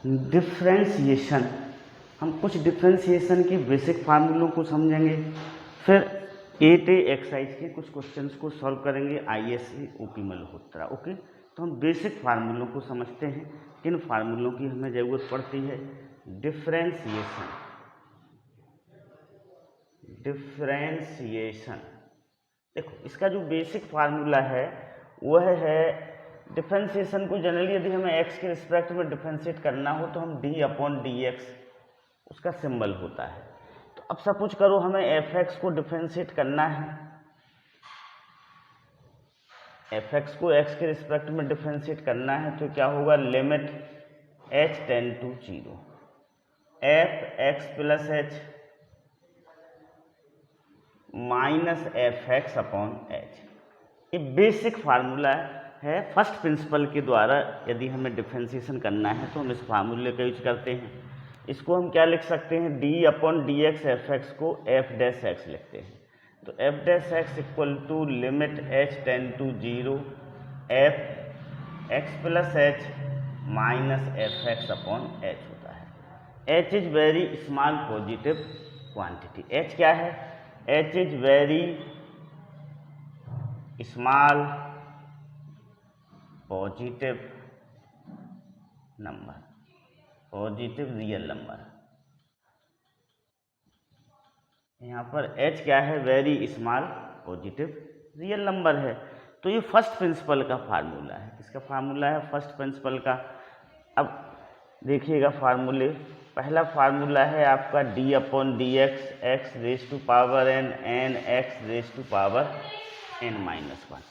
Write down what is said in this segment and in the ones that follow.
Differentiation, हम कुछ differentiation के बेसिक फार्मूलों को समझेंगे, फिर 8A एक्सरसाइज के कुछ क्वेश्चंस को सॉल्व करेंगे ISA OP मल्होत्रा। ओके, तो हम बेसिक फार्मूलों को समझते हैं। किन फार्मूलों की हमें ज़रूरत पड़ती है? Differentiation, differentiation. देखो, इसका जो बेसिक फार्मूला है वह है, डिफ्रेंशिएशन को जनरली यदि हमें x के रिस्पेक्ट में डिफ्रेंशिएट करना हो तो हम d/dx उसका सिंबल होता है। तो अब सपोज करो हमें fx को डिफ्रेंशिएट करना है, fx को x के रिस्पेक्ट में डिफ्रेंशिएट करना है, तो क्या होगा? Limit h tend to 0 fx plus h minus fx upon h। ये बेसिक फार्मूला है, फर्स्ट प्रिंसिपल के द्वारा यदि हमें डिफ्रेंशिएशन करना है तो हम इस फार्मूले का यूज करते हैं। इसको हम क्या लिख सकते हैं? d/dx fx को f डैश x लिखते हैं। तो f dash x equal to limit h tend to 0 f x plus h minus fx upon h होता है। h is very small positive quantity. h क्या है? h is very small positive number, positive real number. यहाँ पर h क्या है? Very small positive real number है। तो ये फर्स्ट प्रिंसिपल का फार्मूला है। किसका फार्मूला है? फर्स्ट प्रिंसिपल का। अब देखिएगा फार्मूले, पहला फार्मूला है आपका d/dx x raise to power n x raise to power n-1।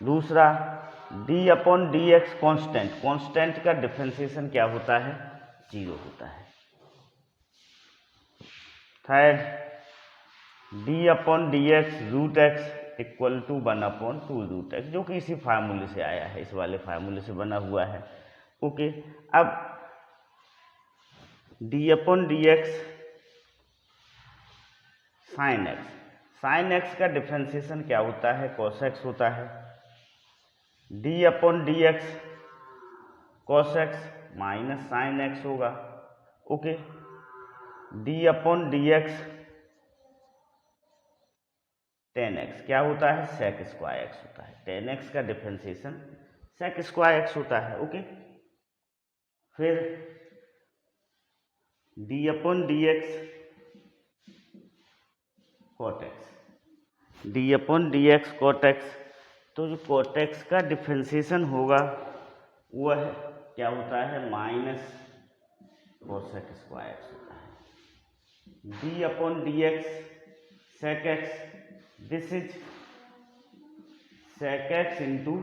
दूसरा d/dx कांस्टेंट, कांस्टेंट का डिफरेंशिएशन क्या होता है? 0 होता है। Third d/dx root x equal to 1/2 root x, जो कि इसी फार्मूले से आया है, इस वाले फार्मूले से बना हुआ है। ओके, अब d/dx sine x, sine x का डिफरेंशिएशन क्या होता है? cos x होता है। d/dx cos x minus sine x होगा। ओके, d/dx tan x क्या होता है? sec स्क्वायर x होता है। tan x का डिफरेंशिएशन sec स्क्वायर x होता है। ओके, फिर d/dx cot x, d/dx cot x, तो जो cot x का डिफरेंशिएशन होगा वह क्या होता है? माइनस cosec स्क्वायर x होता है। d/dx sec x, this is sec x into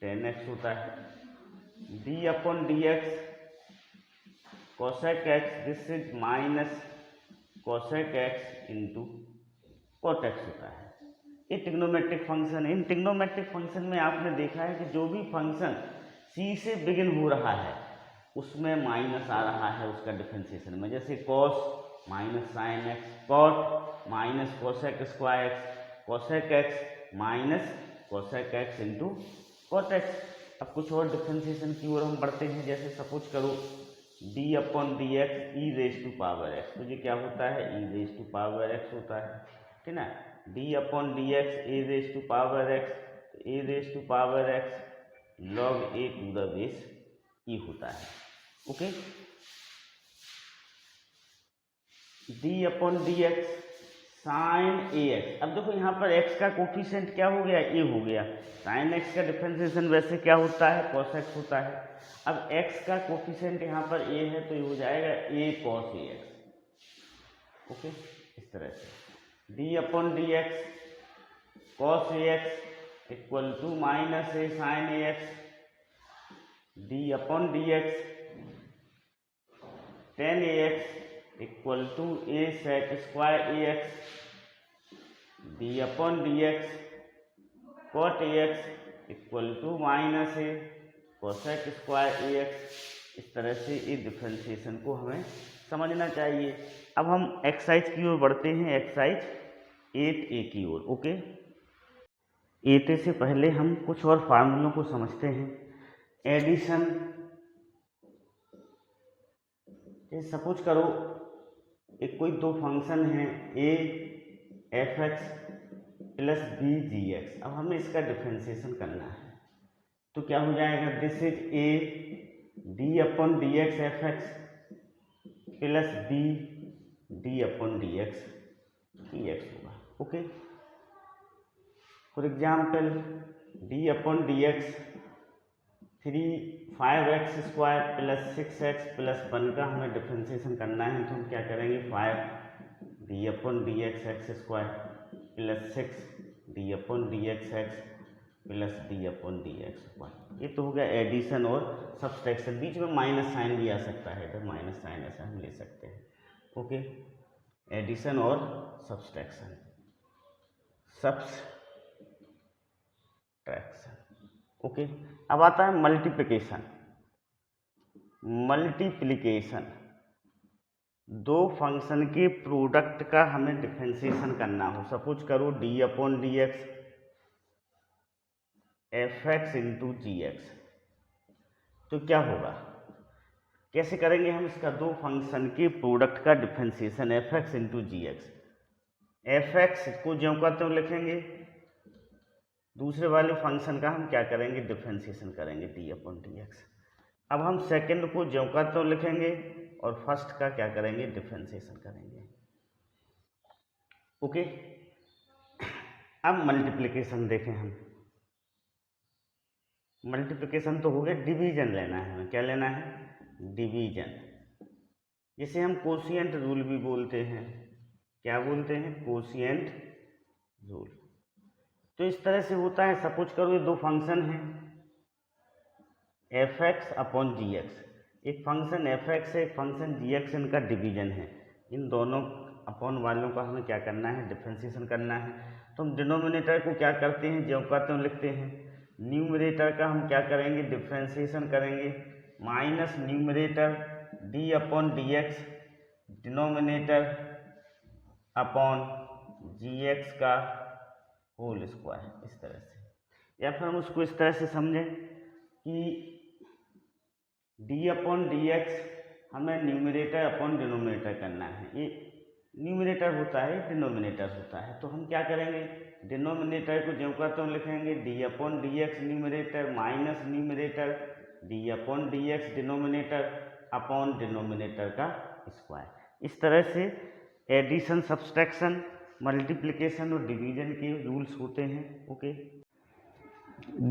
tan x होता है। d/dx cosec x, this is minus cosec x into cot x होता है। ये ट्रिग्नोमेट्रिक फंक्शन है। इन ट्रिग्नोमेट्रिक फंक्शन में आपने देखा है कि जो भी फंक्शन c से बिगिन हो रहा है उसमें माइनस आ रहा है उसका डिफरेंशिएशन में, जैसे cos minus sine x, cot minus cosec square x, cosec x minus cosec x into cot x। अब कुछ और डिफरेंशिएशन की ओर हम बढ़ते हैं, जैसे सपोज करो d/dx e raise to power x, तो ये क्या होता है? e raise to power x होता है, ठीक ना। d/dx a raise to power x, तो a raise to power x log a to the base e होता है। ओके, d/dx साइन ax, अब देखो यहाँ पर x का कोफिशिएंट क्या हो गया? a हो गया। साइन x का डिफरेंशिएशन वैसे क्या होता है? cos x होता है। अब x का कोफिशिएंट यहाँ पर a है तो ये हो जाएगा a cos ax। ओके, इस तरह से d/dx cos ax equal to minus a sine ax, d/dx tan ax equal to a sec square ax, d/dx cot ax equal to minus a cosec square ax। इस तरह से ये differentiation को हमें समझना चाहिए। अब हम एक्सरसाइज की ओर बढ़ते हैं, एक्सरसाइज 8A की ओर। ओके, 8A से पहले हम कुछ और फार्मूलों को समझते हैं। एडिशन, जैसे सपोज करो एक कोई दो फंक्शन है a f x plus b g x. अब हमें इसका डिफ्रेंशिएशन करना है, तो क्या हो जाएगा, this is A D upon D x F x plus B D upon D X होगा। Okay, for example D upon D X 5x square plus 6x plus 1 का हमें डिफ्रेंशिएशन करना है, तो हम क्या करेंगे, 5 D upon D x square plus 6 d upon D x plus D upon D x square. ये तो हो गया एडिशन और सब्सट्रैक्शन। बीच में माइनस साइन भी आ सकता है, तो माइनस साइन ऐसा हम ले सकते हैं। ओके, एडिशन और सब्सट्रैक्शन। ओके, अब आता है मल्टीप्लिकेशन। दो फंक्शन के प्रोडक्ट का हमें डिफरेंशिएशन करना हो। सपोज करो D upon D x F X into G X, तो क्या होगा, कैसे करेंगे हम इसका, दो फंक्शन के प्रोडक्ट का differentiation F X into G x. F x को ज्यों का त्यों लिखेंगे, दूसरे वाले फंक्शन का हम क्या करेंगे, डिफरेंशिएशन करेंगे डी अपॉन डी एक्स। अब हम सेकंड को ज्यों का त्यों लिखेंगे और फर्स्ट का क्या करेंगे, डिफरेंशिएशन करेंगे। ओके, अब मल्टीप्लिकेशन देखें हम। मल्टीप्लिकेशन तो हो गया, डिवीजन लेना है हमें। क्या लेना है, डिवीजन, जिसे हम कोशिएंट रूल भी बोलते हैं। क्या बोलते हैं, कोशिएंट रूल। तो इस तरह से होता है। सपोज करो ये दो फंक्शन हैं F x upon G x, एक फंक्शन एफ एक्स है, एक फंक्शन जी एक्स, इनका डिवीजन है। इन दोनों अपॉन वालों का हमें क्या करना है, डिफरेंशिएशन करना है। तो हम डिनोमिनेटर को क्या करते हैं, ज्यों का त्यों लिखते हैं। न्यूमरेटर का हम क्या करेंगे, डिफरेंशिएशन करेंगे, minus numerator D upon D x denominator upon G X का होल स्क्वायर, इस तरह से। या फिर हम उसको इस तरह से समझें कि डी अपॉन डी एक्स हमें न्यूमरेटर अपॉन डिनोमिनेटर करना है। ये न्यूमरेटर होता है, डिनोमिनेटर होता है। तो हम क्या करेंगे, डिनोमिनेटर को ज्यों का त्यों लिखेंगे, D upon D x numerator minus numerator D upon D x denominator upon denominator का स्क्वायर। इस तरह से एडिशन, सब्सट्रैक्शन, मल्टीप्लिकेशन और डिवीजन के रूल्स होते हैं। ओके,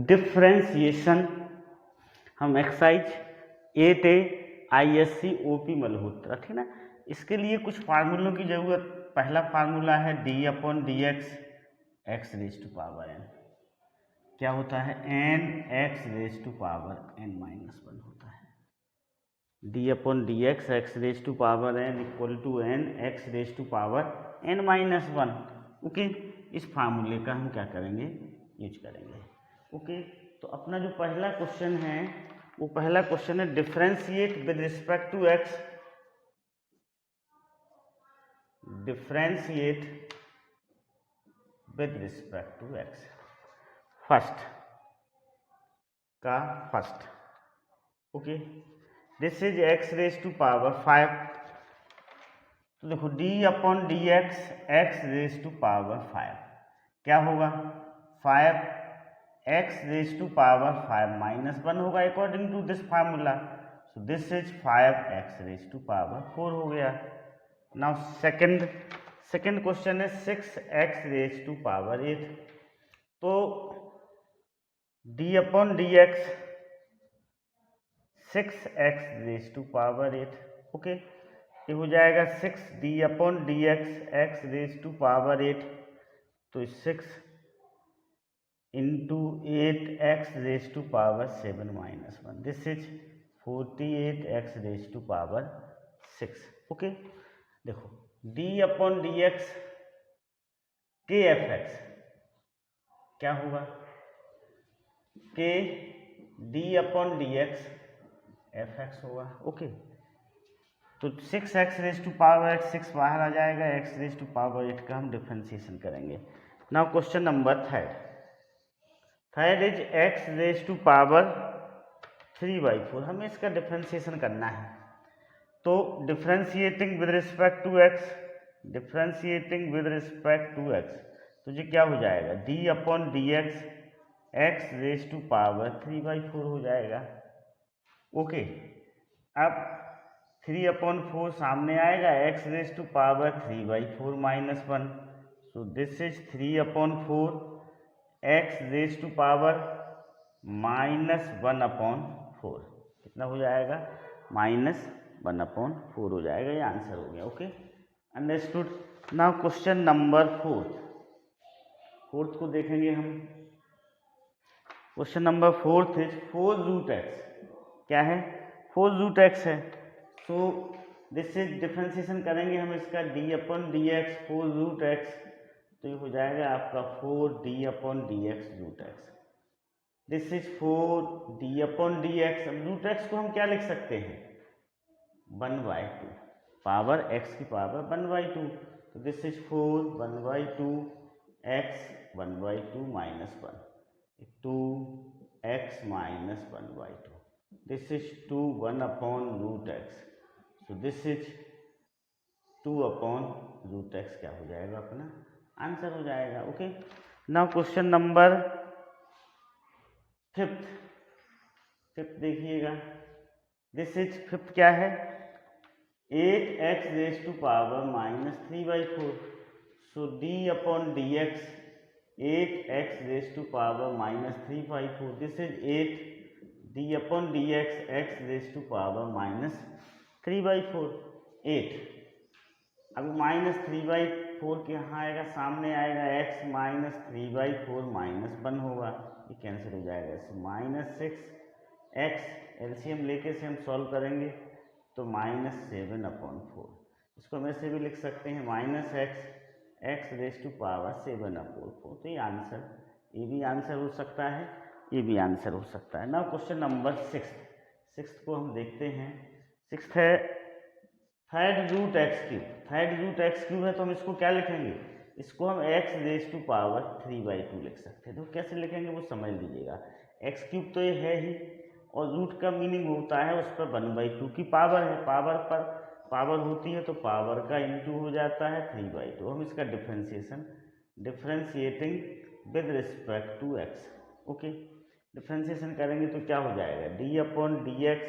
डिफरेंशिएशन हम exercise 8A ISC OP Malhotra, ठीक ना। इसके लिए कुछ फार्मूलों की जरूरत। पहला फार्मूला है d upon D x x raise to power n. क्या होता है, n x raise to power n minus 1 होता है। D upon D x raise to power n equal to n x raise to power n minus 1। Okay, इस फार्मूले का हम क्या करेंगे, यूज करेंगे। ओके, तो अपना जो पहला क्वेश्चन है वो पहला क्वेश्चन है differentiate with respect to x. Differentiate with respect to x, first का first. Okay, this is x raise to power 5। तो देखो d upon D x x raise to power 5 क्या होगा, 5 x raise to power 5 minus 1 होगा according to this formula. So this is 5 x raise to power 4 हो गया। Now second question है 6 x raise to power 8। तो d upon D x 6 x raise to power 8। Okay, ये हो जाएगा 6 d upon D x x raise to power 8। तो 6 into 8 x raise to power 7 minus 1, this is 48 x raise to power 6। Okay, देखो d upon D x k f x क्या होगा, k d upon D x F x होगा। Okay, तो 6 x raise to power 8, 6 बाहर आ जाएगा, x raise to power 8 का हम differentiation करेंगे। Now question number third is x raise to power 3/4। हमें इसका डिफरेंशिएशन करना है। तो differentiating with respect to x, differentiating with respect to x, तो ये क्या हो जाएगा, d upon D x x raise to power 3/4 हो जाएगा। ओके, अब 3/4 सामने आएगा, x raise to power 3/4 -1, so this is 3/4 x raise to power -1/4, कितना हो जाएगा, -1/4 हो जाएगा। ये आंसर हो गया। Okay, understood. Now question number 4 को देखेंगे हम। क्वेश्चन नंबर 4 इज 4√x, क्या है, 4√x है। सो दिस इज डिफ्रेंशिएशन करेंगे हम इसका d/dx 4√x, तो ये हो जाएगा आपका 4d/dx √x। This is 4d/dx। अब √x को हम क्या लिख सकते हैं, 1/2, पावर x की पावर 1/2, तो this is 4 1/2 x 1/2 -1, 2x -1/2, this is 2 1/√x, so this is 2/√x, क्या हो जाएगा, अपना आंसर हो जाएगा। ओके, नाउ क्वेश्चन नंबर 5 देखिएगा। दिस इज 5 क्या है, 8x raise to power -3/4, so d/dx 8x raise to power -3/4, this is 8 d/dx x raise to power -3/4, 8। अब -3/4 के यहाँ आएगा, सामने आएगा x -3/4 -1 होगा, ये कैंसिल हो जाएगा, इससे -6x, एलसीएम लेके से हम सॉल्व करेंगे तो -7/4, इसको हम ऐसे भी लिख सकते हैं -x रेज टू पावर 7/4, तो ये आंसर, ये भी आंसर हो सकता है, ये भी आंसर हो सकता है। नाउ क्वेश्चन नंबर 6 को हम देखते हैं। 6 है 3√x3, 3√x3 है, तो हम इसको क्या लिखेंगे, इसको हम x रेज टू पावर 3/2 लिख सकते हैं। तो कैसे लिखेंगे वो समझ लीजिएगा, x³ तो ये है ही, और रूट का मीनिंग होता है उस पर 1/2 की पावर है, पावर पर पावर होती है तो पावर का इंटू हो जाता है 3/2। हम इसका differentiating with respect to x। Okay, differentiation करेंगे तो क्या हो जाएगा, d/dx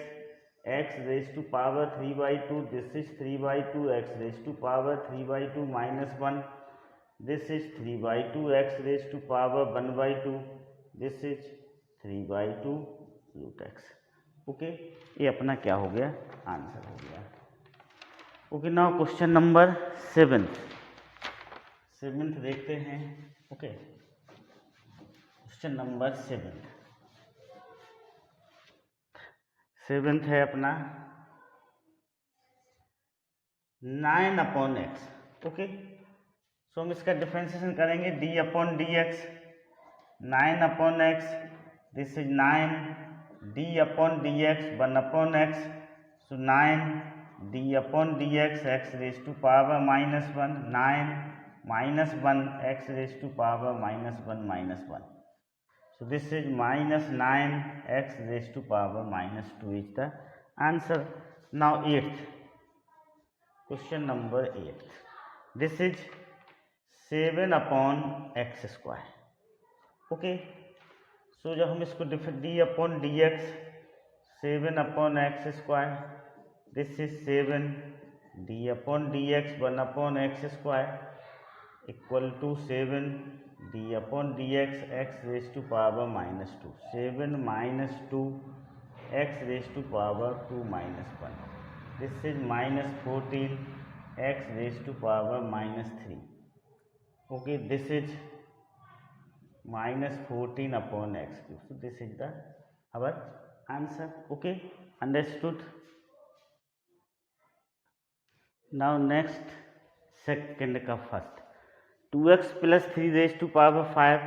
x raise to power 3/2, this is 3/2 x raise to power 3/2 -1, this is 3/2 x raise to power 1/2, this is 3/2√x। Okay, ये अपना क्या हो गया, आंसर हो गया। ओके, नाउ क्वेश्चन नंबर 7 देखते हैं। ओके, क्वेश्चन नंबर 7 है अपना 9/x। ओके, सो हम इसका डिफ्रेंशिएशन करेंगे d/dx 9/x, this is 9 d/dx 1/x, so 9 d/dx x raise to power -1, 9 -1 x raise to power -1, so this is -9x raised to power -2 is the answer. Now 8th, question number 8, this is 7/x²। Okay, so जब हम इसको d/dx 7/x², this is 7 d/dx 1/x² equal to 7 d/dx x raise to power -2, 7 -2 x raise to power 2 -1, this is -14 x raise to power -3। Okay, this is -14/x³, so this is the our answer. Okay, understood. Now next, second का first, 2x + 3 raise to power 5,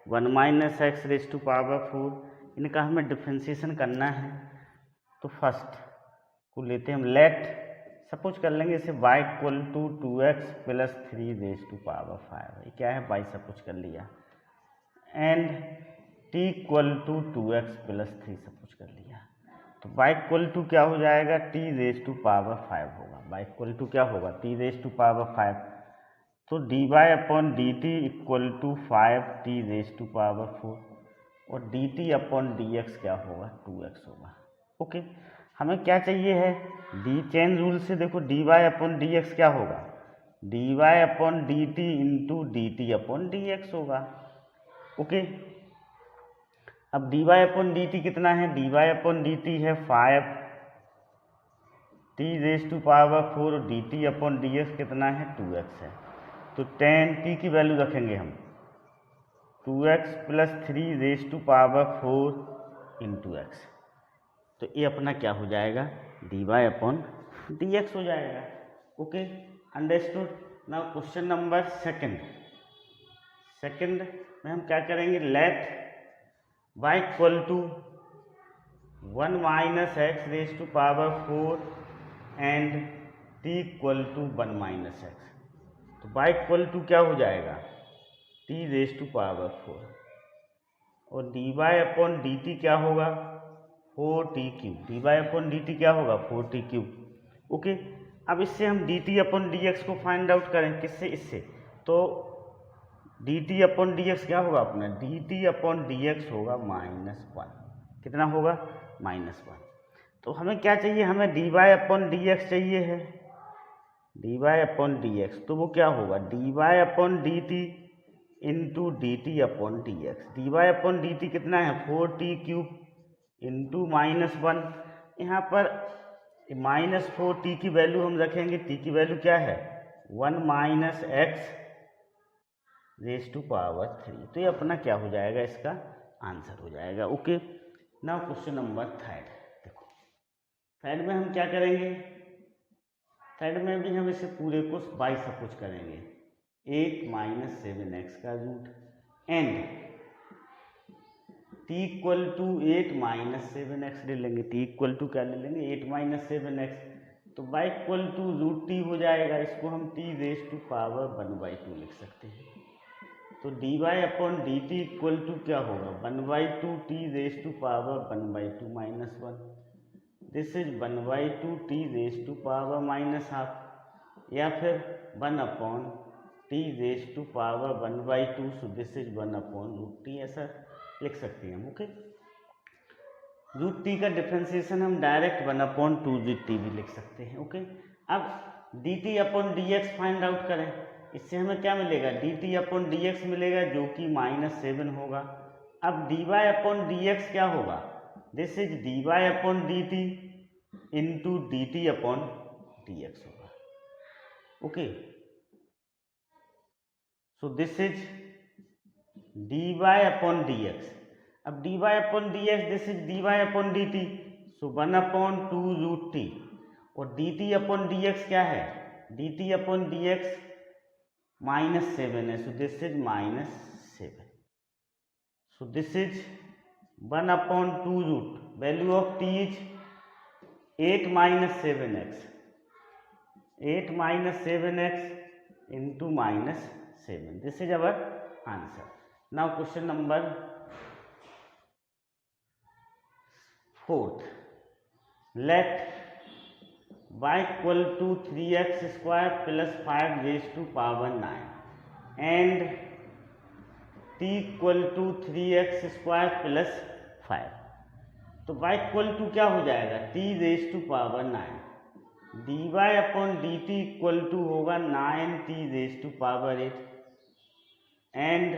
1 - x raise to power 4, इनका हमें differentiation करना है। तो first को लेते हैं हम, लेट सपोज कर लेंगे इसे y = 2x + 3 raise to power 5, ये क्या है, y सपोज कर लिया, एंड t = 2x + 3 सपोज कर लिया। तो y इक्वल टू क्या हो जाएगा, t रेज टू पावर 5 होगा। y इक्वल टू क्या होगा, t रेज टू पावर 5। तो dy upon d t equal to 5t raise to power 4 और dt अपॉन dx क्या होगा, 2x होगा। ओके, हमें क्या चाहिए है, डी चेन रूल से देखो dy अपॉन dx क्या होगा, dy upon dt into dt upon dx होगा। ओके, अब dy अपॉन dt कितना है, dy अपॉन dt है 5t रेज टू पावर 4 और dt अपॉन dx कितना है, 2x है। तो 10t की वैल्यू रखेंगे हम, 2x plus 3 raise to power 4 into x. तो ये अपना क्या हो जाएगा, dy अपॉन dx हो जाएगा। Okay, understood. Now question number second में हम क्या करेंगे, let y equal to 1 minus x raise to power 4 and t equal to 1 minus x. तो y इक्वल टू क्या हो जाएगा, t रेज टू पावर 4 और dy अपॉन dt क्या होगा, 4t cube. dy upon dt क्या होगा, 4t क्यूब। ओके, अब इससे हम dt अपॉन dx को फाइंड आउट करें, किससे, इससे। तो dt अपॉन dx क्या होगा अपना, dt अपॉन dx होगा -1। कितना होगा, -1। तो हमें क्या चाहिए, हमें dy अपॉन dx चाहिए है, dy अपॉन dx। तो वो क्या होगा, dy upon dt into dt upon dx। dy upon dt कितना है, 4t क्यूब इंटू -1। यहाँ पर -4t की वैल्यू हम रखेंगे, t की वैल्यू क्या है, 1 minus x raise to power 3। तो ये अपना क्या हो जाएगा, इसका आंसर हो जाएगा। Okay, now question number third. देखो थर्ड में हम क्या करेंगे, थर्ड में भी हम इसे पूरे को बाई सब कुछ करेंगे, 8 माइनस 7x का root and t equal to 8 minus 7x ले लेंगे। t इक्वल टू क्या ले लेंगे, 8 माइनस 7x। तो y equal to root t हो जाएगा, इसको हम t रेज टू पावर 1/2 लिख सकते हैं। तो dy upon d t equal to क्या होगा, 1/2 t raise to power 1/2 minus 1। This is 1/2 t raise to power -12 या फिर 1 upon t raise to power 1/2। So this is 1 upon root t, ऐसा लिख सकते हैं हम। ओके, रूट t का डिफ्रेंसिएशन हम डायरेक्ट 1 अपॉन 2 रूट t भी लिख सकते हैं। ओके, अब dt upon dx find out करें, इससे हमें क्या मिलेगा, dt अपॉन dx मिलेगा जो कि -7 होगा। अब dy अपॉन dx क्या होगा, this is dy upon dt into dt upon dx होगा। Okay, so this is dy upon dx। अब dy upon dx, this is dy upon dt, so 1 upon 2 root t और dt upon dx क्या है, dt upon dx -7 है, so this is -7। So this is 1 upon 2 root, value of t is 8 minus 7x, 8 minus 7x into -7। This is our answer. Now question number 4th, let y equal to 3x square plus 5 raise to power 9 and t equal to 3x square plus 5। तो y equal to क्या हो जाएगा, t raise to power 9। dy upon dt equal to होगा 9t raise to power 8 and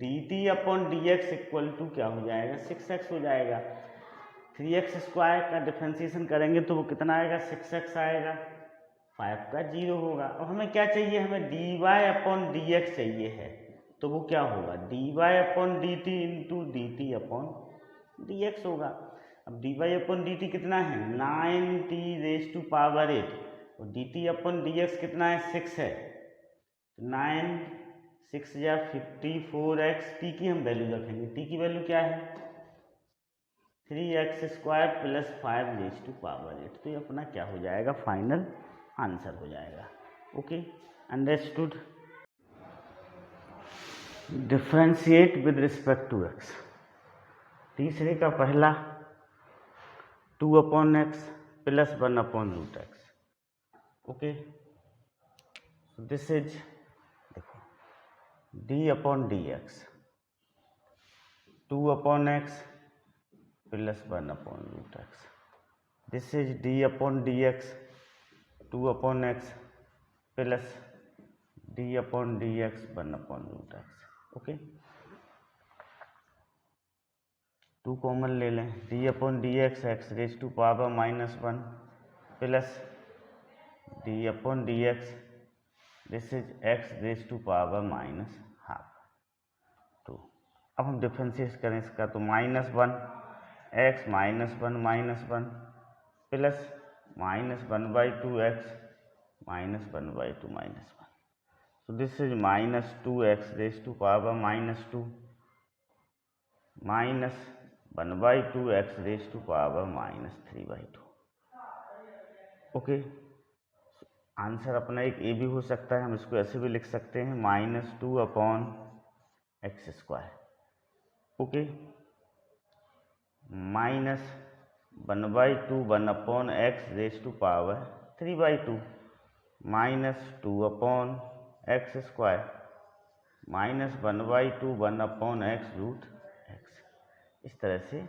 dt upon dx equal to क्या हो जाएगा, 6x हो जाएगा। 3x स्क्वायर का डिफ्रेंसिएशन करेंगे तो वो कितना आएगा, 6x आएगा, 5 का 0 होगा। अब हमें क्या चाहिए, हमें dy अपॉन dx चाहिए है, तो वो क्या होगा, dy upon dt into dt upon dx होगा। अब dy अपॉन dt कितना है, 9t रेज टू पावर 8 और dt अपॉन dx कितना है, 6 है। 9 6 या 54x, t की हम वैल्यू रखेंगे, t की वैल्यू क्या है, 3x square plus 5 raise to power 8। तो ये अपना क्या हो जाएगा, फाइनल आंसर हो जाएगा। Okay, understood. Differentiate with respect to x। तीसरे का पहला 2/x plus 1/√x. Okay, so this is देखो d/dx 2/x plus 1/√x. This is d/dx 2/x plus d/dx 1/√x. Okay, 2 common ले लें. d/dx x raise to power -1 plus d/dx this is x raise to power -12. तो अब हम differentiate करें इसका, तो -1 x -1 plus -1/2x -1/2 -1. So this is -2x raised to power -2 minus 1/2x raised to power -3/2. Okay, answer अपना एक ए भी हो सकता है, हम इसको ऐसे भी लिख सकते हैं -2/x². Okay, -1/2 1/x raise to power 3/2 -2/x² -1/2 1/x√x. इस तरह से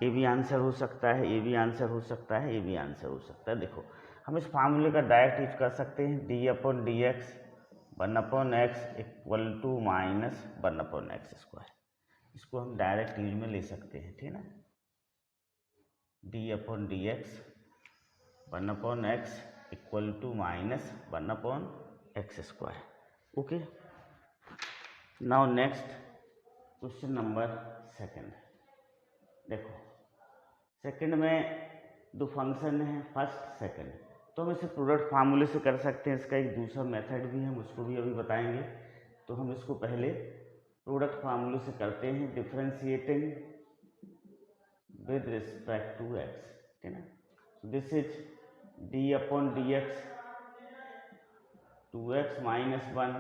ये भी आंसर हो सकता है, ये भी आंसर हो सकता है, ये भी आंसर हो सकता है. देखो, हम इस फार्मूले का डायरेक्ट यूज कर सकते हैं. d/dx 1/x equal to -1/x². इसको हम डायरेक्ट यूज में ले सकते हैं, ठीक है ना. d/dx 1/x equal to -1/x². Okay, now next question number 2. देखो, सेकंड में दो फंक्शन हैं, फर्स्ट सेकंड, तो हम इसे प्रोडक्ट फार्मूले से कर सकते हैं. इसका एक दूसरा मेथड भी है, हम उसको भी अभी बताएंगे. तो हम इसको पहले प्रोडक्ट फार्मूले से करते हैं, differentiating with respect to x, ठीक है ना. This is d/dx 2x - 1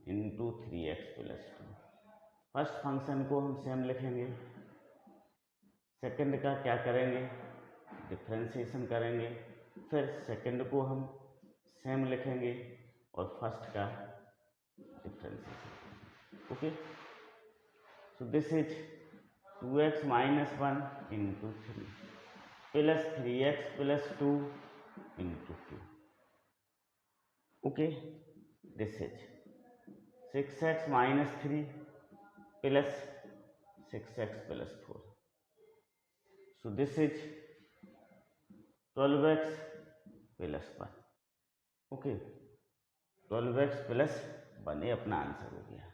into 3x + 2. First function को हम सेम लिखेंगे, सेकंड का क्या करेंगे, डिफ्रेंशिएशन करेंगे, फिर सेकंड को हम सेम लिखेंगे और फर्स्ट का differentiation. Okay, so this is 2x - 1 into 3 plus 3x + 2 into 2. Okay, this is 6x - 3 plus 6x + 4. So this is 12x + 1. Okay, 12x + 1, ये अपना आंसर हो गया.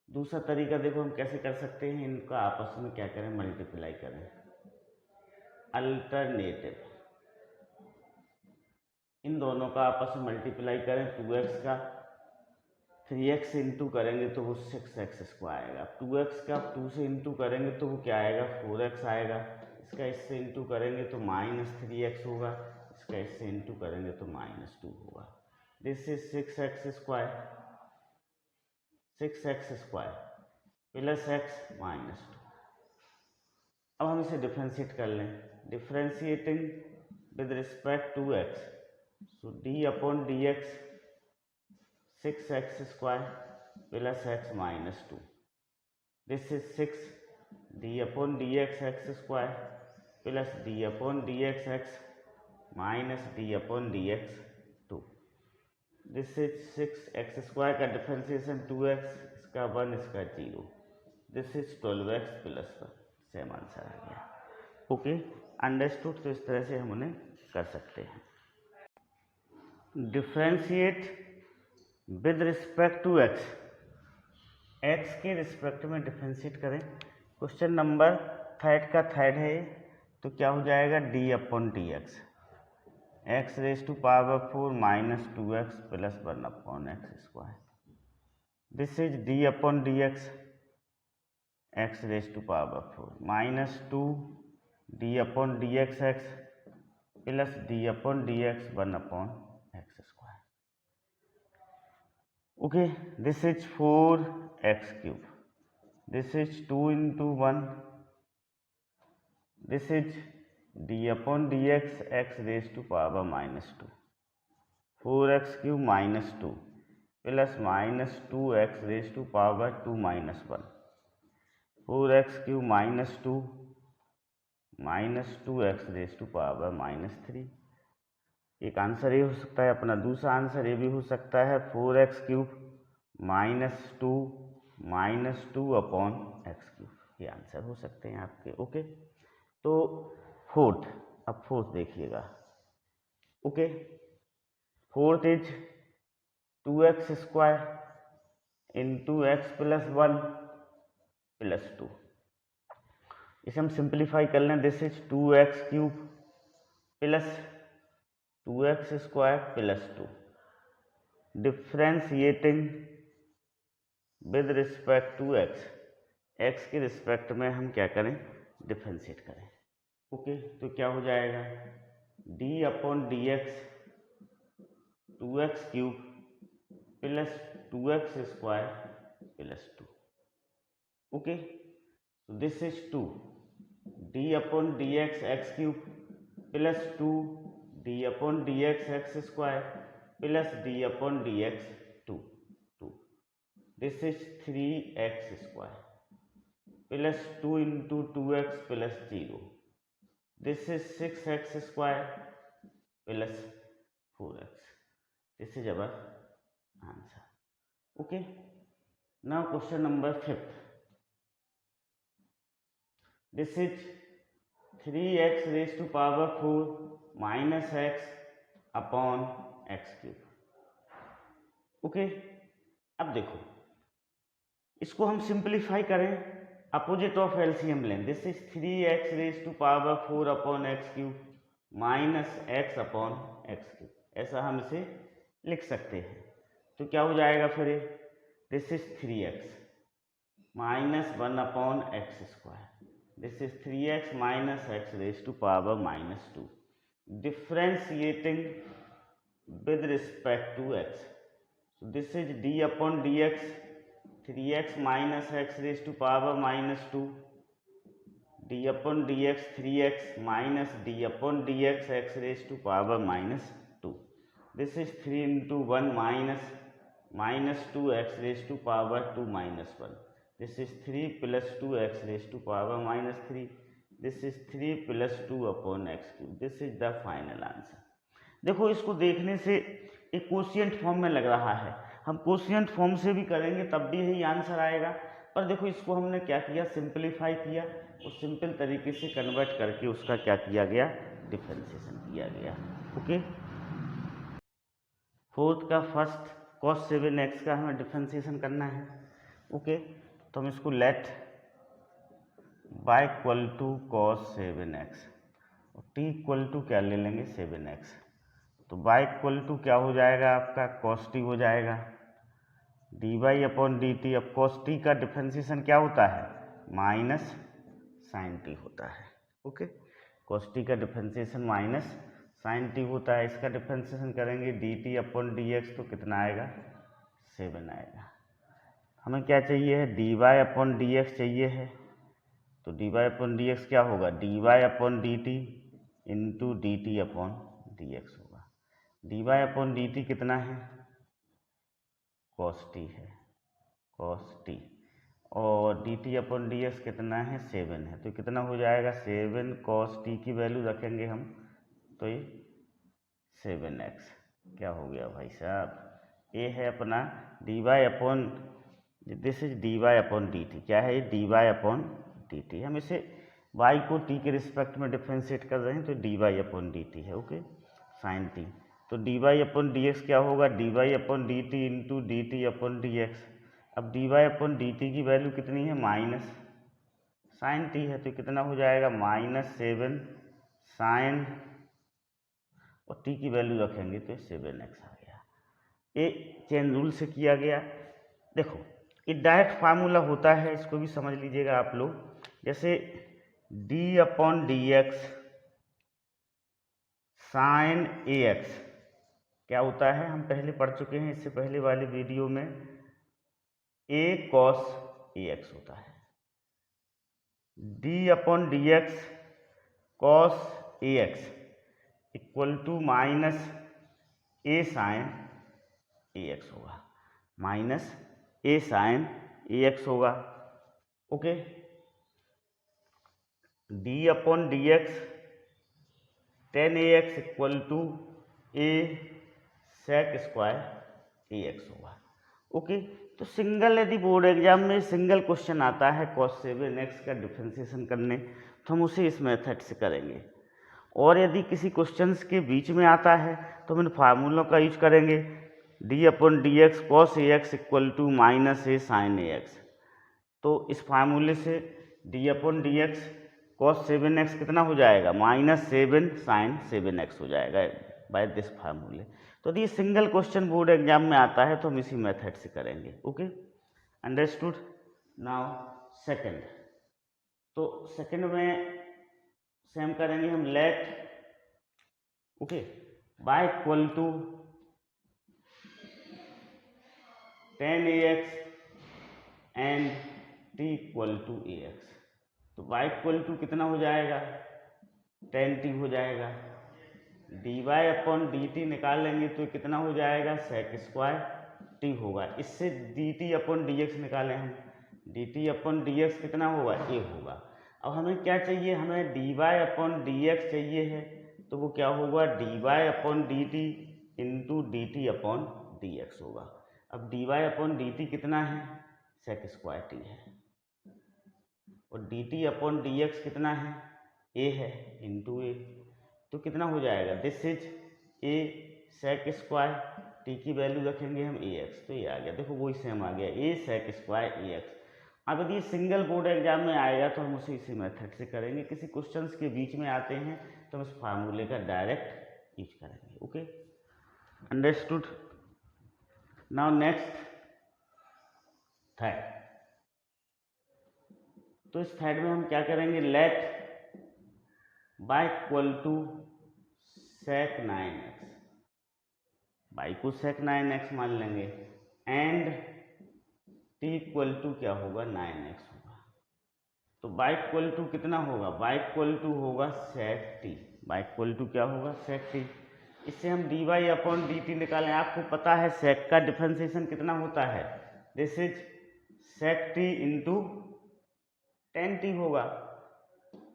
दूसरा तरीका देखो हम कैसे कर सकते हैं, इनका आपस में क्या करें, मल्टीप्लाई करें. अल्टरनेटिव, इन दोनों का आपस में मल्टीप्लाई करें. 2x का 3x इंटू करेंगे तो वो 6x² आएगा. 2x का 2 से इंटू करेंगे तो वो क्या आएगा, 4x आएगा. इसका इससे इंटू करेंगे तो -3x होगा. इसका इससे इंटू करेंगे तो -2 होगा. This is 6x² plus x -2. अब हम इसे डिफ्रेंशिएट कर लें. Differentiating with respect to x, so d/dx 6x² plus x -2. This is 6 d/dx x² plus d/dx x minus d/dx 2. This is 6x² का डिफ्रेंशिएशन 2x, इसका 1, इसका 0. This is 12x + 1. Same answer आ गया. Okay, understood. तो इस तरह से हम उन्हें कर सकते हैं. Differentiate with respect to x, x के रिस्पेक्ट में डिफ्रेंशिएट करें. क्वेश्चन नंबर 3 का 3 है, तो क्या हो जाएगा, d/dx x raise to power 4 -2x + 1/x². This is d/dx x raise to power 4 -2 d/dx x plus d/dx 1/x². Okay, this is 4x³. This is 2 into 1. This is d upon D x x raise to power -2, 4x³ -2 plus -2x raise to power 2 - 1, 4x³ -2 -2x raise to power -3। एक answer ये हो सकता है अपना। दूसरा answer ये भी हो सकता है 4x³ -2 -2 अपॉन x³। ये आंसर हो सकते हैं आपके। ओके, तो फोर्थ, अब फोर्थ देखिएगा। Okay, fourth is 2x² into x plus 1 plus 2। इसे हम सिंप्लीफाई कर लें। This is 2x³ plus 2x² plus 2, differentiating with respect to x, x के रिस्पेक्ट में हम क्या करें, डिफ्रेंशिएट करें। ओके, तो क्या हो जाएगा, d upon D x 2x³ plus 2x² plus 2। Okay, so this is 2 d upon dx x³ plus 2 d upon dx x² plus d upon dx 2। This is 3x² plus 2 into 2x plus 0। This is 6x² plus 4x। This is our answer. Okay, now question number 5th. This is 3x raised to power 4 minus x upon x³। Okay, अब देखो इसको हम simplify करें, opposite of LCM लें। This is 3x raise to power 4 upon x³ minus x upon x³। ऐसा हम इसे लिख सकते हैं। तो क्या हो जाएगा फिर, this is 3x minus 1 upon x²। This is 3x minus x raise to power -2, differentiating with respect to x। This is d upon dx 3x minus x raise to power -2, d upon dx 3x minus d upon dx x raise to power -2। This is 3 into 1 minus 2x raise to power 2 - 1। This is 3 plus 2x raised to power -3. This is 3 plus 2 upon x³। This is the final answer. देखो इसको देखने से एक quotient form में लग रहा है, हम कोशिएंट फॉर्म से भी करेंगे तब भी यही आंसर आएगा। पर देखो इसको हमने क्या किया, सिंप्लीफाई किया और सिंपल तरीके से कन्वर्ट करके उसका क्या किया गया, डिफरेंशिएशन किया गया। ओके, फोर्थ का फर्स्ट cos 7x का हमें डिफरेंशिएशन करना है। ओके, तो हम इसको let y equal to cos 7x और t इक्वल टू क्या ले लेंगे, 7x। तो y इक्वल टू क्या हो जाएगा आपका, cos t हो जाएगा, dy अपॉन डी टी। अब cos t का डिफरेंशिएशन क्या होता है, माइनस साइन t होता है। ओके, cos t का डिफरेंशिएशन माइनस साइन t होता है। इसका डिफरेंशिएशन करेंगे dt अपॉन dx, तो कितना आएगा, 7 आएगा। हमें क्या चाहिए है, dy अपॉन dx चाहिए है। तो dy अपॉन dx क्या होगा, dy upon dt into dt upon dx होगा। dy अपॉन dt कितना है, cos t है, cos t, और dt अपॉन dx कितना है, 7 है। तो कितना हो जाएगा, 7 cos t की वैल्यू रखेंगे हम, तो ये 7x क्या हो गया भाई साहब, ये है अपना dy upon, this is dy upon d T. क्या है ये, dy अपॉन डी टी। हम इसे y को t के रिस्पेक्ट में डिफ्रेंशिएट कर रहे हैं, तो dy अपॉन डी टी है। Okay, sine t। तो dy अपॉन dx क्या होगा, dy upon d t into d t upon D x. अब dy अपॉन डी टी की वैल्यू कितनी है, माइनस साइन t है, तो कितना हो जाएगा, -7 साइन, और t की वैल्यू रखेंगे तो 7x आ गया। ये चेन रूल से किया गया। देखो ये डायरेक्ट फार्मूला होता है, इसको भी समझ लीजिएगा आप लोग। जैसे d upon D x sine ax क्या होता है, हम पहले पढ़ चुके हैं इससे पहले वाले वीडियो में, a cos ax होता है। d upon D x cos a x equal to minus a sine a x होगा, minus a sine a x होगा। Okay, d upon D x tan a x equal to a sec square a x होगा। Okay, तो single यदि board exam में single question आता है cos 7x का differentiation करने, तो हम उसे इस मेथड से करेंगे। और यदि किसी क्वेश्चंस के बीच में आता है तो हम इन फार्मूलों का यूज करेंगे। D upon D x cos a x equal to minus a sine a x. तो इस फार्मूले से d upon D x cos 7x कितना हो जाएगा, माइनस 7 साइन 7x हो जाएगा बाय दिस फार्मूले। तो यदि सिंगल क्वेश्चन बोर्ड एग्जाम में आता है तो हम इसी मेथड से करेंगे। Okay, understood. नाउ सेकंड, तो सेकंड में सेम करेंगे हम let okay by equal to 10ax and t equal to ax। तो y इक्वल टू कितना हो जाएगा, 10t हो जाएगा। dy अपॉन dt निकाल लेंगे तो कितना हो जाएगा, सेक स्क्वायर t होगा। इससे dt अपॉन dx निकालें हम, dt अपॉन dx कितना होगा, a होगा। अब हमें क्या चाहिए, हमें dy अपॉन dx चाहिए है, तो वो क्या होगा, dy upon dt into dt upon dx होगा। अब dy अपॉन dt कितना है, सेक स्क्वायर t है, और dt अपॉन dx कितना है, a है इंटू a। तो कितना हो जाएगा, this is a sec square, t की वैल्यू रखेंगे हम ax, तो ये आ गया। देखो वही सेम आ गया, a सेक स्क्वायर ax। अब यदि सिंगल बोर्ड एग्जाम में आएगा तो हम उसे इसी मेथड से करेंगे। किसी क्वेश्चंस के बीच में आते हैं तो हम इस फार्मूले का डायरेक्ट यूज करेंगे। Okay, understood. Now next third, तो इस थर्ड में हम क्या करेंगे, let by equal to sec 9x, by को सेक 9x मान लेंगे, एंड t इक्वल टू क्या होगा, 9x होगा। तो बाई इक्वल टू कितना होगा, बाई इक्वल टू होगा सेक t, बाई इक्वल टू क्या होगा, सेक t। इससे हम dy अपॉन dt निकालें। आपको पता है सेक का डिफरेंशिएशन कितना होता है, this is sec t into 10t होगा।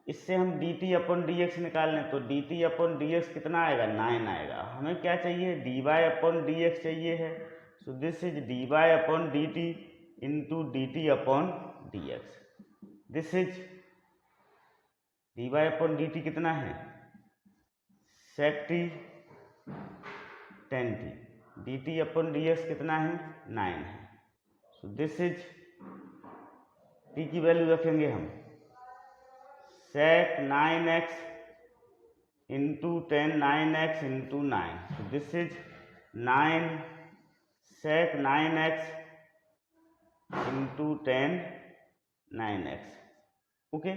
इससे हम dt अपॉन dx निकाल लें तो dt अपॉन dx कितना आएगा, 9 आएगा। हमें क्या चाहिए, dy अपॉन dx चाहिए है, so this is dy upon dt into dt upon dx। This is dy upon dt कितना है, सेक t 10t, dt upon dx कितना है, 9 है। सो दिस इज t की वैल्यू रखेंगे हम, सेक 9x इंटू 10 9x इंटू 9, तो this is 9 sec 9x into 10 9x। Okay,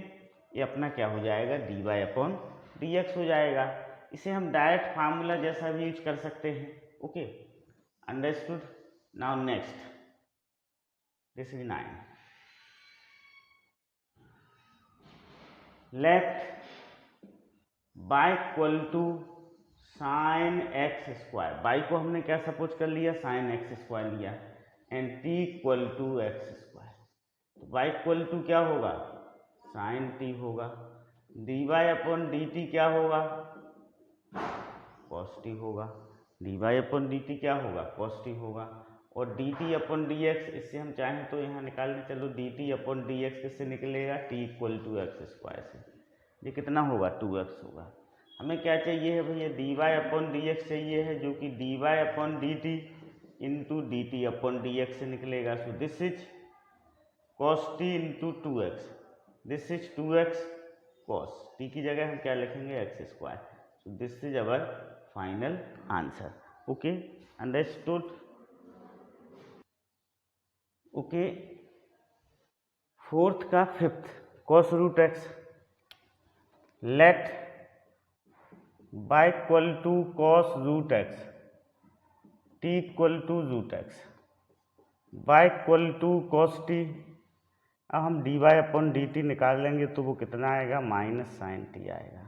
ये अपना क्या हो जाएगा, dy अपॉन dx हो जाएगा। इसे हम डायरेक्ट फार्मूला जैसा भी यूज कर सकते हैं। Okay, understood. Now next, this is 9, let by equal to sine x square, by को हमने क्या सपोज कर लिया, साइन एक्स स्क्वायर लिया, and t equal to x square. तो बाई इक्वल टू क्या होगा, साइन t होगा। dy अपॉन dt क्या होगा, cos t होगा। dy अपॉन dt क्या होगा, cos t होगा। और dt अपॉन dx, इससे हम चाहें तो यहाँ निकाल लें, चलो dt अपॉन dx किससे निकलेगा, t equal to x square से। ये कितना होगा, 2x होगा। हमें क्या चाहिए है भैया, dy अपॉन dx चाहिए है, जो कि dy upon dt into dt upon dx से निकलेगा। So this is cos t into 2x, this is 2x cos t की जगह हम क्या लिखेंगे, x square. So this is our final answer. Okay, understood. Okay, fourth का fifth, cos root x, let by equal to cos root x t equal to root x by equal to cos t। अब हम dy upon dt निकाल लेंगे तो वो कितना आएगा, minus sine t आएगा।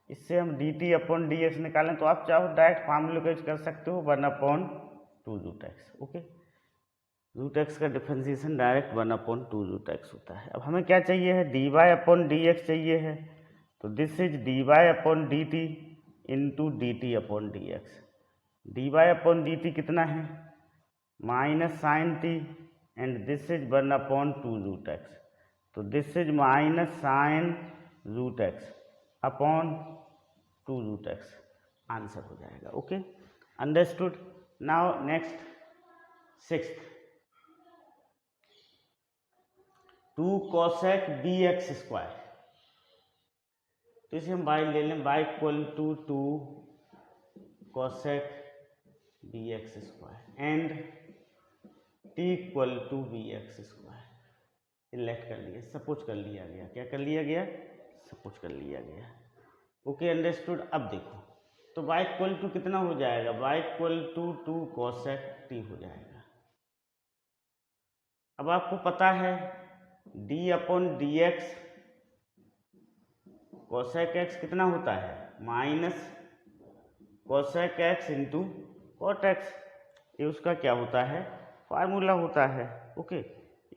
इससे हम dt अपॉन dx निकालें तो आप चाहो डायरेक्ट फार्मूला का यूज कर सकते हो 1/2√x। ओके, रूट एक्स का डिफ्रेंसिएशन डायरेक्ट 1/2√x होता है। अब हमें क्या चाहिए है, dy अपॉन dx चाहिए है, तो this is dy upon dt into dt upon dx। dy upon dt कितना है, minus sine t, and this is 1/2√x, तो this is minus sine root x upon 2√x, answer हो जाएगा। Okay, understood. Now next 6th, 2 cosec bx square, तो इसे हम y ले लें, y equal to 2 cosec bx square and t equal to bx square. Let कर लिया, suppose कर लिया गया, क्या कर लिया गया, सपोज कर लिया गया। Okay, understood. अब देखो, तो y इक्वल टू कितना हो जाएगा, y equal to 2 cosec t हो जाएगा। अब आपको पता है d upon D x cosec x कितना होता है, minus cosec x into cot x, ये उसका क्या होता है, फार्मूला होता है। ओके,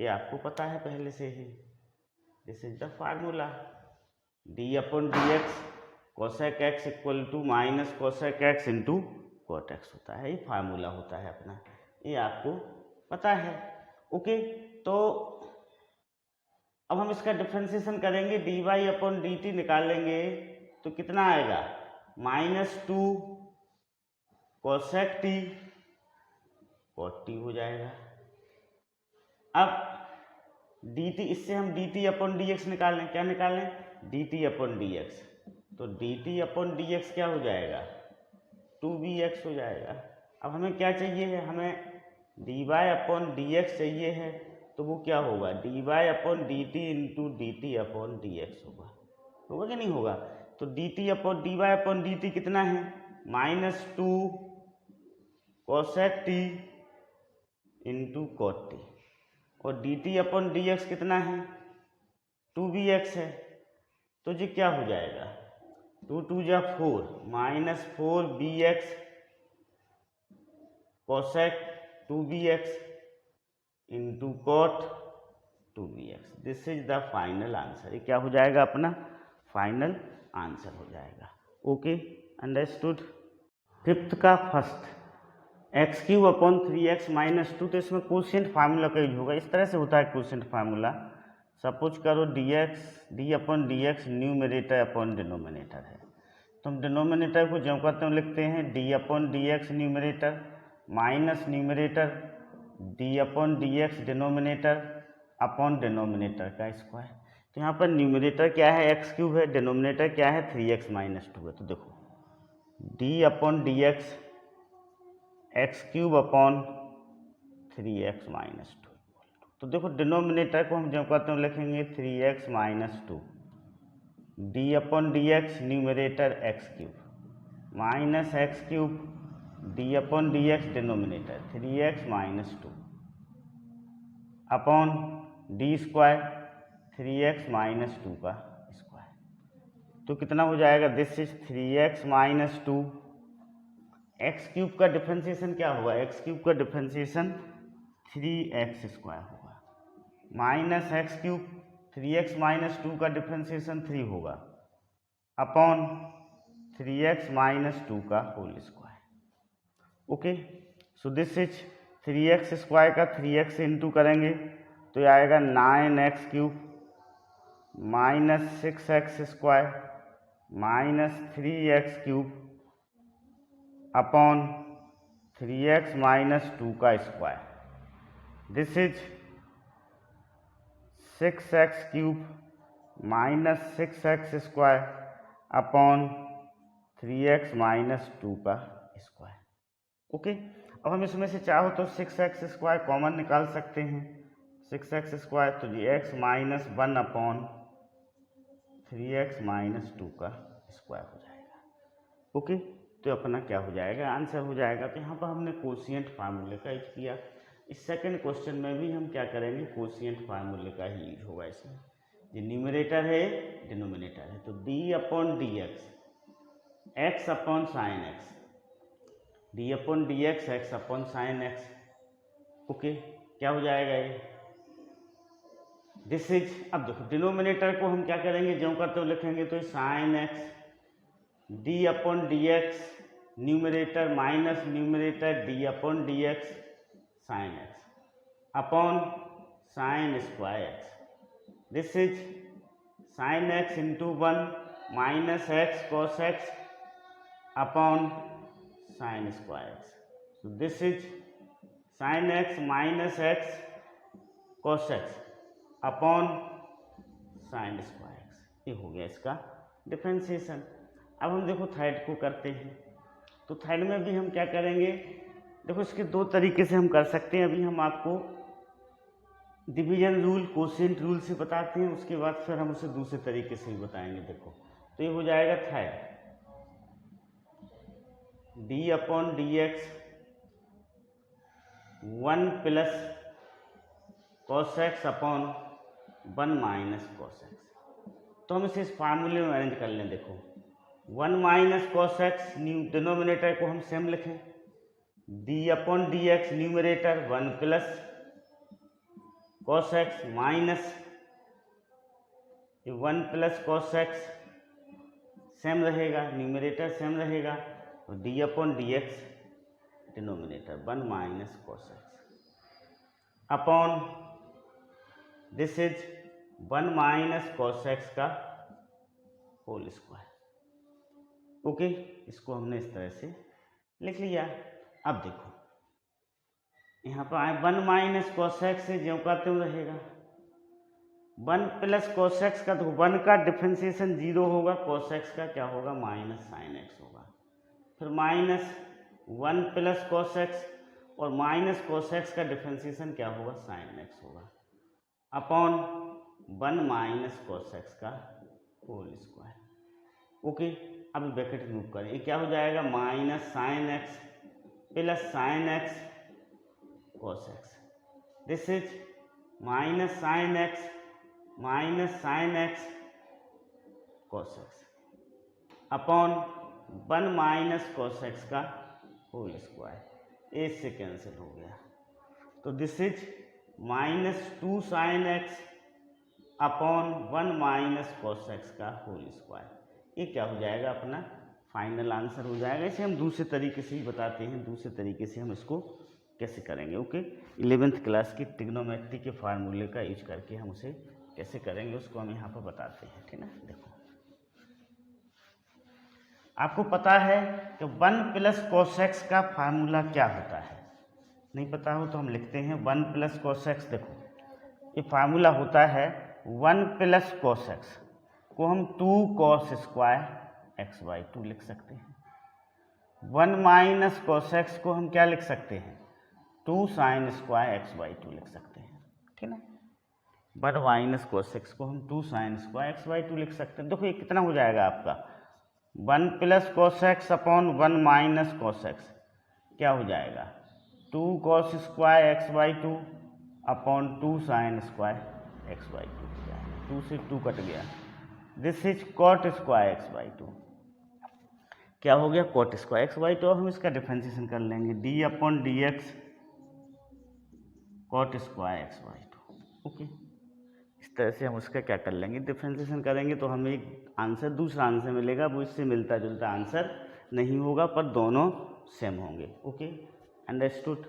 ये आपको पता है पहले से ही, this is the formula, d upon D x cosec x equal to minus cosec x into cot x होता है, ये फार्मूला होता है अपना, ये आपको पता है। ओके, तो अब हम इसका डिफ्रेंसिएशन करेंगे, dy अपॉन dt निकालेंगे तो कितना आएगा, -2 कोसेक t कॉट t हो जाएगा। अब dt, इससे हम dt अपॉन dx निकालें, क्या निकालें, dt अपॉन dx, तो dt अपॉन dx क्या हो जाएगा, 2bx हो जाएगा। अब हमें क्या चाहिए है, हमें dy अपॉन dx चाहिए है, तो वो क्या होगा, dy upon dt into dt upon dx होगा, होगा कि नहीं होगा। तो dt upon dy upon dt कितना है, -2 cosec t into cot t, और dt अपॉन dx कितना है, 2bx है, तो ये क्या हो जाएगा, 2 2 जा 4, -4bx cosec 2bx into cot 2bx, this is the final answer. ये क्या हो जाएगा, अपना फाइनल आंसर हो जाएगा। Okay, understood. 5th का first, x³ upon 3x minus 2, तो इसमें कोशिएंट फार्मूला का यूज होगा। इस तरह से होता है कोशिएंट फार्मूला, सपोज करो d upon dx numerator upon denominator है, तो हम डिनोमिनेटर को जो करते हैं लिखते हैं d upon dx numerator minus numerator d upon dx denominator upon denominator का स्क्वायर। तो यहाँ पर न्यूमरेटर क्या है, x³ है, डिनोमिनेटर क्या है, 3x माइनस 2 है। तो देखो d upon dx x³ upon 3x minus 2, तो देखो डिनोमिनेटर को हम जब करते हैं लिखेंगे 3x minus 2, d upon dx numerator x³ minus x³ d upon dx denominator 3x minus 2 upon d square 3x minus 2 का स्क्वायर, तो कितना हो जाएगा, this is 3x minus 2, x³ का डिफ्रेंसिएशन क्या होगा, x³ का डिफ्रेंसिएशन 3x स्क्वायर होगा, माइनस x³ 3x माइनस 2 का डिफ्रेंसिएशन 3 होगा अपॉन 3x माइनस 2 का whole square. Okay, so this is 3x square का 3x से इंटू करेंगे तो ये आएगा 9x³ minus 6x square minus 3x³ upon 3x minus 2 का square, this is 6x³ minus 6x square upon 3x minus 2 का square. Okay, अब हम इसमें से चाहो तो 6x स्क्वायर कॉमन निकाल सकते हैं, 6x स्क्वायर, तो ये x minus 1 upon 3x minus 2 का स्क्वायर हो जाएगा। ओके, तो अपना क्या हो जाएगा, आंसर हो जाएगा। तो यहाँ पर हमने कोशिएंट फार्मूले का यूज किया। इस सेकंड क्वेश्चन में भी हम क्या करेंगे, कोशिएंट फार्मूले का ही यूज होगा इसमें। जो न्यूमरेटर है डिनोमिनेटर है, तो d upon dx x upon sine x, d upon D x x upon sine x. Okay, क्या हो जाएगा ये, दिस इज, अब देखो डिनोमिनेटर को हम क्या करेंगे, ज्यों करते हुए लिखेंगे तो sine x d upon D x, numerator minus numerator D upon D x sine x upon sine square x, this is sine x into 1 minus x cos x upon sine square x, so this is sin x minus x cos x upon sine square x. ये हो गया इसका differentiation. अब हम देखो third को करते हैं, तो थर्ड में भी हम क्या करेंगे, देखो इसके दो तरीके से हम कर सकते हैं। अभी हम आपको डिवीजन रूल कोशिएंट रूल से बताते हैं, उसके बाद फिर हम उसे दूसरे तरीके से भी बताएंगे। देखो तो ये हो जाएगा third, D upon D x 1 plus cos x upon 1 minus cos x. तो हम इसे इस फार्मूले में अरेंज कर लें। देखो 1 माइनस कॉस एक्स, डिनोमिनेटर को हम सेम लिखें, D upon D x numerator 1 plus cos x minus 1 plus cos x same रहेगा, न्यूमरेटर सेम रहेगा, तो d upon D x denominator 1 minus cos x upon this is 1 minus cos x का whole square. Okay, इसको हमने इस तरह से लिख लिया। अब देखो यहाँ पर आए 1 माइनस कॉस एक्स से ज्यों का त्यों रहेगा, 1 प्लस कॉस एक्स का, तो 1 का डिफरेंशिएशन 0 होगा, कॉस एक्स का क्या होगा माइनस साइन एक्स होगा, फिर माइनस 1 प्लस कॉस एक्स और माइनस कॉस एक्स का डिफरेंशिएशन क्या होगा साइन एक्स होगा अपॉन 1 माइनस कॉस एक्स का होल स्क्वायर। ओके, अब ब्रैकेट रिमूव करें, ये क्या हो जाएगा minus sine x plus sine x cos x, this is minus sine x cos x upon 1 minus cos x का होल स्क्वायर। ए से कैंसिल हो गया, तो this is minus 2 sine x upon 1 minus cos x का whole square. ये क्या हो जाएगा अपना फाइनल आंसर हो जाएगा। इसे हम दूसरे तरीके से ही बताते हैं, दूसरे तरीके से हम इसको कैसे करेंगे। ओके, 11th क्लास की ट्रिग्नोमेट्री के फार्मूले का यूज करके हम उसे कैसे करेंगे उसको हम यहाँ पर बताते हैं, ठीक ना। देखो आपको पता है कि 1 प्लस कॉस एक्स का फार्मूला क्या होता है, नहीं पता हो तो हम लिखते हैं 1 प्लस कॉस एक्स। देखो ये फार्मूला होता है 1 प्लस कॉस एक्स को हम 2 कॉस स्क्वायर एक्स बाई 2 लिख सकते हैं, 1 माइनस कॉस एक्स को हम क्या लिख सकते हैं 2 साइन स्क्वायर एक्स बाई 2 लिख सकते हैं, ठीक ना। 1 माइनस कॉस एक्स को हम 2 साइन स्क्वायर एक्स बाई 2 लिख सकते हैं। देखो ये कितना हो जाएगा आपका 1 plus cos x upon 1 minus cos x, क्या हो जाएगा 2 cos square x by 2 upon 2 sine square x by 2 हो जाएगा, 2 से 2 कट गया, this is cot square x by 2, क्या हो गया कॉट स्क्वायर एक्स बाई 2। हम इसका डिफरेंशिएशन कर लेंगे, d upon D x cot square x by 2। Okay, इस तरह से हम उसका क्या कर लेंगे डिफरेंशिएशन करेंगे तो हमें एक आंसर दूसरा आंसर मिलेगा, वो इससे मिलता जुलता आंसर नहीं होगा पर दोनों सेम होंगे। Okay, understood.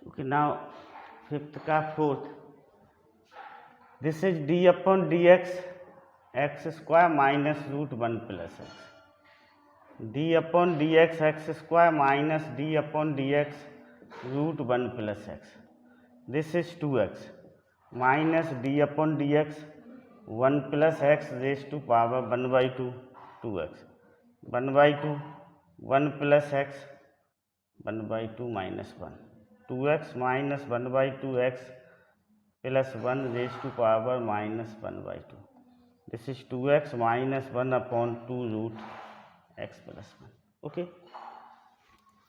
Okay, now fifth का fourth, this is d upon D x square minus root 1 plus x, d upon D x square minus d upon D x root 1 plus x, this is 2x minus d upon D x 1 plus x raise to power 1/2 2x 1/2 1 plus x 1/2 minus 1 2x minus 1/2 x plus 1 raise to power minus 1/2, this is 2x minus 1 upon 2 root x plus 1। Okay,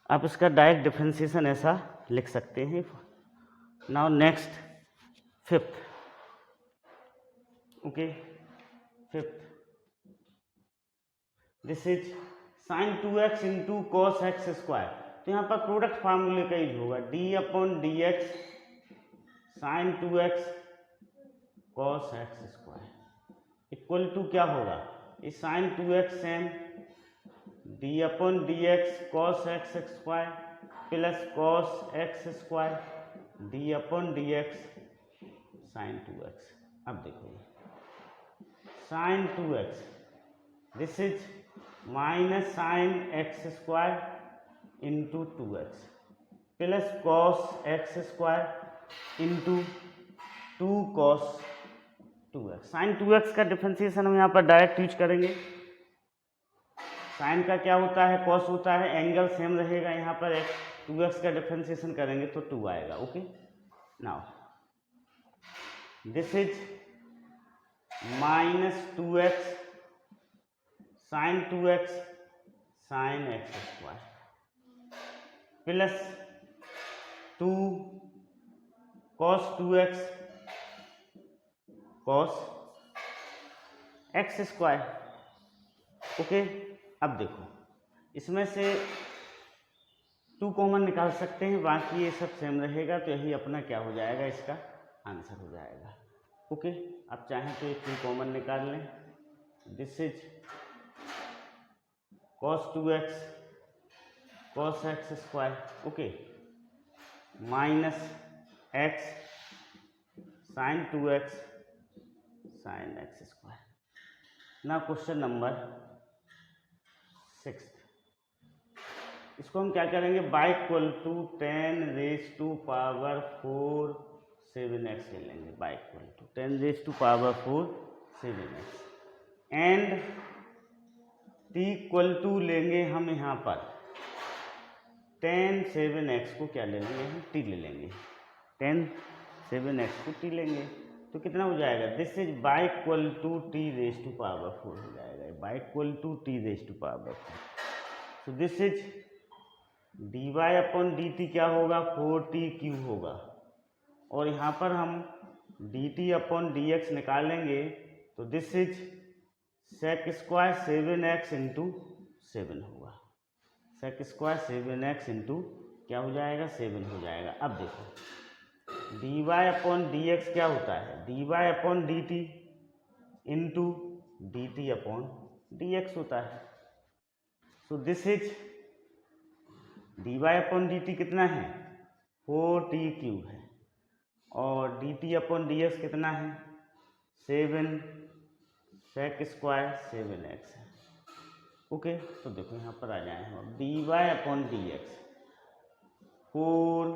आप इसका direct differentiation ऐसा लिख सकते हैं। Now next fifth. Okay, fifth, this is sine 2x into cos x square. तो यहाँ पर product फार्मूले का यूज होगा, d upon D x sine 2x cos x square equal to क्या होगा, इस sine 2x same d upon D x cos x square plus cos x square D upon D x sine 2x। अब देखो sine 2x, this is minus sine x square into 2x plus cos x square into 2 cos 2x। Sine 2x का differentiation हम यहाँ पर direct use करेंगे। Sign का क्या होता है, कॉस होता है, एंगल सेम रहेगा, यहाँ पर 2x का डिफ्रेंसिएशन करेंगे तो 2 आएगा। Okay, now this is minus 2x sine 2x sine x square plus 2 cos 2x cos x square. Okay, अब देखो इसमें से 2 कॉमन निकाल सकते हैं, बाकी ये सब सेम रहेगा, तो यही अपना क्या हो जाएगा, इसका आंसर हो जाएगा। ओके, अब चाहें तो ये 2 कॉमन निकाल लें, this is cos 2x cos x square, okay, minus x sine 2x sine x square. ना क्वेश्चन नंबर 6, इसको हम क्या करेंगे, y equal to 10 raise to power 4 7x ले लेंगे, y equal to 10 raise to power 4 7x and t equal to लेंगे हम यहाँ पर 10 7x को क्या ले लेंगे, हम t ले लेंगे, 10 7x को t लेंगे, तो कितना हो जाएगा, this is y equal to t raise to power 4 हो जाएगा, y equal to t raise to power 4। So this is dy upon dt क्या होगा, 4t क्यूब होगा, और यहाँ पर हम dt अपॉन dx निकालेंगे, तो this is sec square 7x into 7 होगा, सेक स्क्वायर 7x इंटू क्या हो जाएगा, 7 हो जाएगा। अब देखो dy अपॉन dx क्या होता है, dy upon dt into dt upon dx होता है। So this is dy upon dt कितना है, 4t क्यूब है, और dt अपॉन dx कितना है, 7 सेक स्क्वायर 7x है। ओके, तो देखो यहाँ पर आ जाए हम dy अपॉन dx 4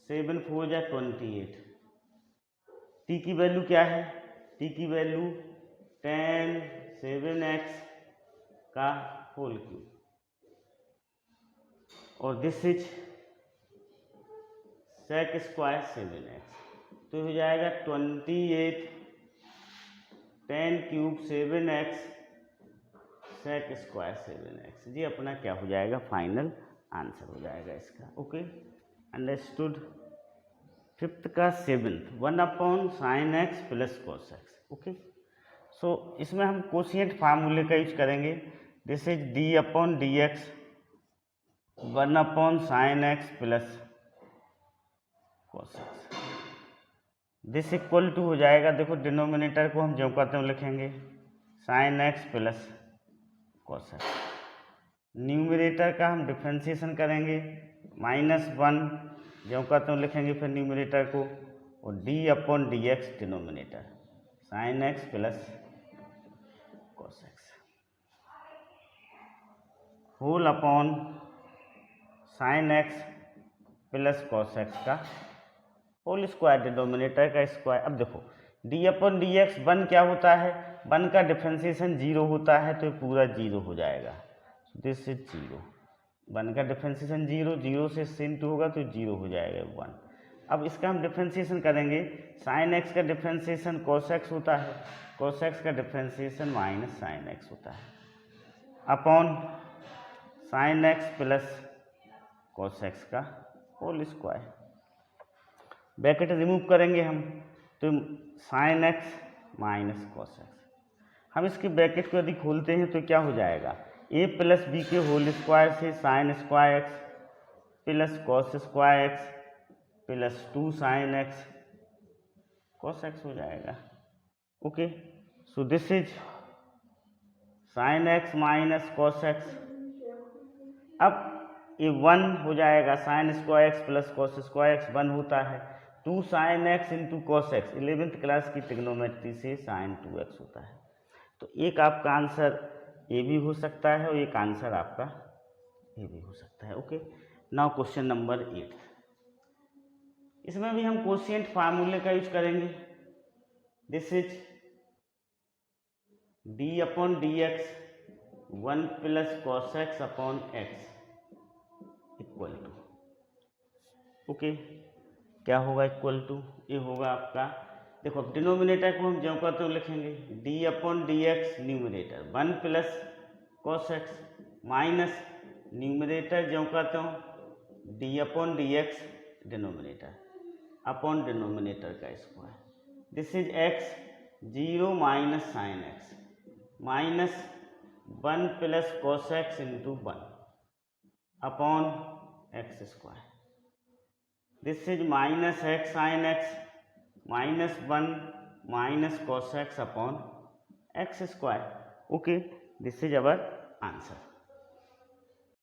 7 4 जा 28, t की वैल्यू क्या है, t की वैल्यू 10 7x का होल क्यूब, और this is sec square 7x, तो हो जाएगा 28 10 क्यूब 7x सेक स्क्वायर 7x। जी अपना क्या हो जाएगा, फाइनल आंसर हो जाएगा इसका। Okay, understood. फिफ्थ का 7th 1 upon sine x plus cos x. Okay, so इसमें हम कोशिएंट फार्मूले का यूज करेंगे, this is d upon D x 1 upon sine x plus cos x, this equal to हो जाएगा, देखो डिनोमिनेटर को हम जो कहते हैं लिखेंगे sign x plus cos x, numerator का हम डिफ्रेंशिएशन करेंगे -1 जो कहते हैं लिखेंगे फिर न्यूमरेटर को, और d upon D x denominator sine x plus cos x whole upon sine x plus cos x का होल स्क्वायर, डिनोमिनेटर का स्क्वायर। अब देखो डी अपॉन डी एक्स 1 क्या होता है, 1 का डिफ्रेंशिएशन 0 होता है, तो ये पूरा 0 हो जाएगा, दिस इज 0, 1 का डिफ्रेंशिएशन 0, 0 से sin 2 होगा तो 0 हो जाएगा 1। अब इसका हम डिफ्रेंशिएशन करेंगे, साइन एक्स का डिफ्रेंशिएशन cos x होता है, cos x का डिफ्रेंशिएशन माइनस साइन एक्स होता है, upon sine x plus cos x का होल स्क्वायर, ब्रैकेट रिमूव करेंगे हम, तो sign x minus cos x, हम इसके ब्रैकेट को यदि खोलते हैं तो क्या हो जाएगा, ए प्लस बी के होल स्क्वायर से sign square x plus cos square x plus 2 sine x cos x हो जाएगा। Okay, so this is sign x minus cos x. अब ये 1 हो जाएगा, sign square x plus cos square x 1 होता है, 2 sine x into cos x 11th class की trigonometry से साइन 2x होता है। तो एक आपका आंसर ये भी हो सकता है और एक आंसर आपका ये भी हो सकता है। ओके, नाउ क्वेश्चन नंबर 8, इसमें भी हम कोशिएंट फार्मूले का यूज करेंगे। This is d upon dx 1 plus cos x upon x equal to, okay, क्या होगा इक्वल टू, ये होगा आपका, देखो अब डिनोमिनेटर को हम ज्यों का त्यों लिखेंगे, d upon D x numerator 1 plus cos x minus numerator ज्यों का त्यों d upon D x denominator upon denominator का square, this is x 0 minus sine x minus 1 plus cos x into 1 upon x square, this is minus x sine x minus 1 minus cos x upon x square. Okay, this is our answer.